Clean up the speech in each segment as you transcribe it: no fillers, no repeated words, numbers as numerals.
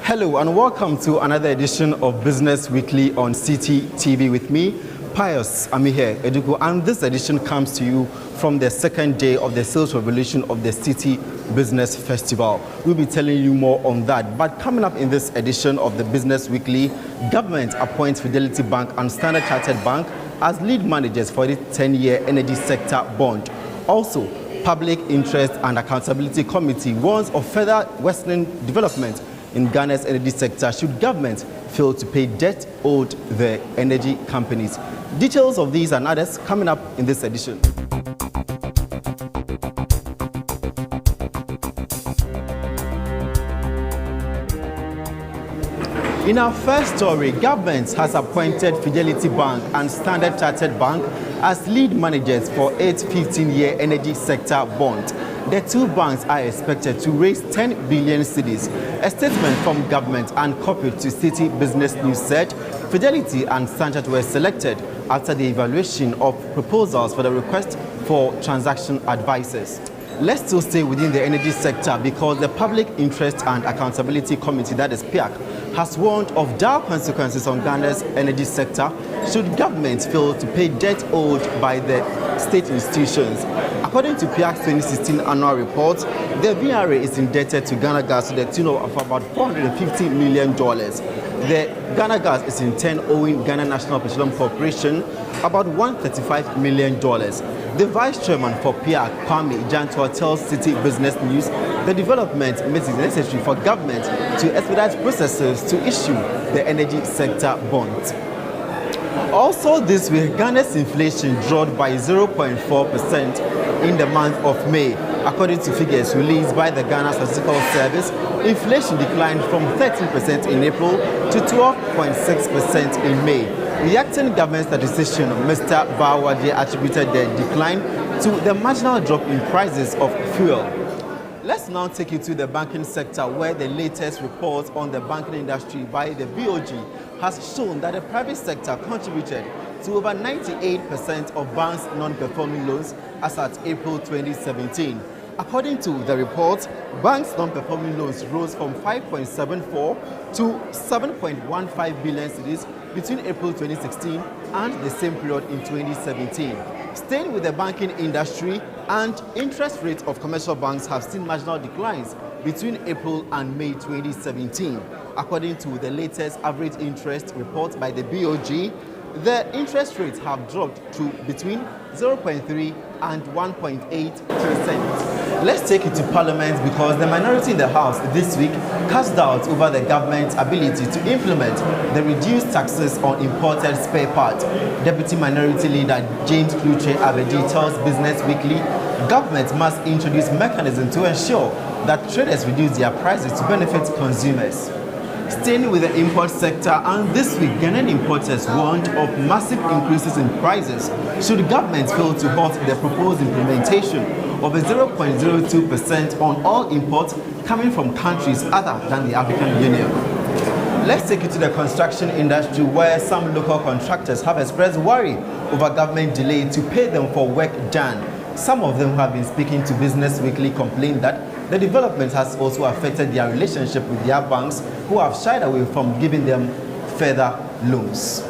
Hello and welcome to another edition of Business Weekly on City TV with me, Pius Amihere Eduku, and this edition comes to you from the second day of the sales revolution of the City Business Festival. We'll be telling you more on that. But coming up in this edition of the Business Weekly, government appoints Fidelity Bank and Standard Chartered Bank as lead managers for the 10-year energy sector bond. Also, Public Interest and Accountability Committee warns of further worsening development in Ghana's energy sector should government fail to pay debt owed the energy companies. Details of these and others coming up in this edition. In our first story, government has appointed Fidelity Bank and Standard Chartered Bank as lead managers for its 15-year energy sector bond. The two banks are expected to raise 10 billion cedis. A statement from government and copied to City Business News said Fidelity and Standard were selected after the evaluation of proposals for the request for transaction advisors. Let's still stay within the energy sector because the Public Interest and Accountability Committee, that is PIAC, has warned of dire consequences on Ghana's energy sector should government fail to pay debt owed by the state institutions. According to PIAC's 2016 annual report, the VRA is indebted to Ghana Gas to the tune of about $450 million. The Ghana Gas is in turn owing Ghana National Petroleum Corporation about $135 million. The vice chairman for PIAC, Kwame Jantor, tells City Business News the development makes it necessary for government to expedite processes to issue the energy sector bonds. Also this week, Ghana's inflation dropped by 0.4% in the month of May. According to figures released by the Ghana Statistical Service, inflation declined from 13% in April to 12.6% in May. The acting government statistician, Mr. Bawade, attributed the decline to the marginal drop in prices of fuel. Let's now take you to the banking sector, where the latest report on the banking industry by the BOG has shown that the private sector contributed to over 98% of banks' non-performing loans as at April 2017. According to the report, banks' non-performing loans rose from 5.74 to 7.15 billion cedis between April 2016 and the same period in 2017. Staying with the banking industry, and interest rates of commercial banks have seen marginal declines between April and May 2017. According to the latest average interest report by the BOG, the interest rates have dropped to between 0.3 and 1.8%. Let's take it to Parliament because the minority in the House this week cast doubt over the government's ability to implement the reduced taxes on imported spare parts. Deputy Minority Leader James Kluche Abedi tells Business Weekly government must introduce mechanisms to ensure that traders reduce their prices to benefit consumers. Staying with the import sector, and this week Ghanaian importers warned of massive increases in prices should government fail to halt the proposed implementation of a 0.02% on all imports coming from countries other than the African Union. Let's take you to the construction industry, where some local contractors have expressed worry over government delay to pay them for work done. Some of them who have been speaking to Business Weekly complained that the development has also affected their relationship with their banks, who have shied away from giving them further loans.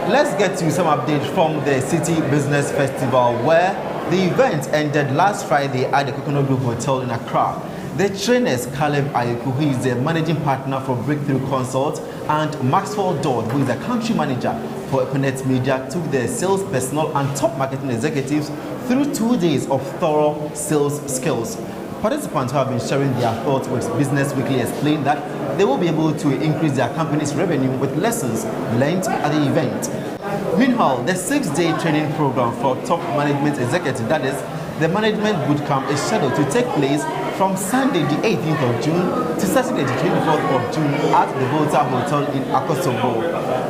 Let's get to some updates from the City Business Festival, where the event ended last Friday at the Coconut Grove Hotel in Accra. The trainers Caleb Ayeku, who is the managing partner for Breakthrough Consult, and Maxwell Dodd, who is the country manager for Equinet Media, took the sales personnel and top marketing executives through 2 days of thorough sales skills. Participants who have been sharing their thoughts with Business Weekly explained that they will be able to increase their company's revenue with lessons learned at the event. Meanwhile, the 6-day training program for top management executives, that is, the Management Bootcamp, is scheduled to take place from Sunday the 18th of June to Saturday the 24th of June at the Volta Hotel in Akosombo.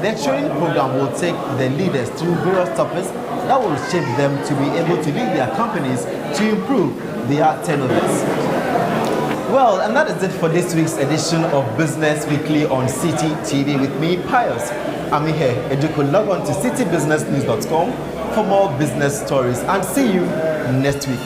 The training program will take the leaders through various topics that will shape them to be able to lead their companies to improve their turnovers. Well, and that is it for this week's edition of Business Weekly on City TV with me, Pius Amihere Eduku. Log on to citybusinessnews.com for more business stories, and see you next week.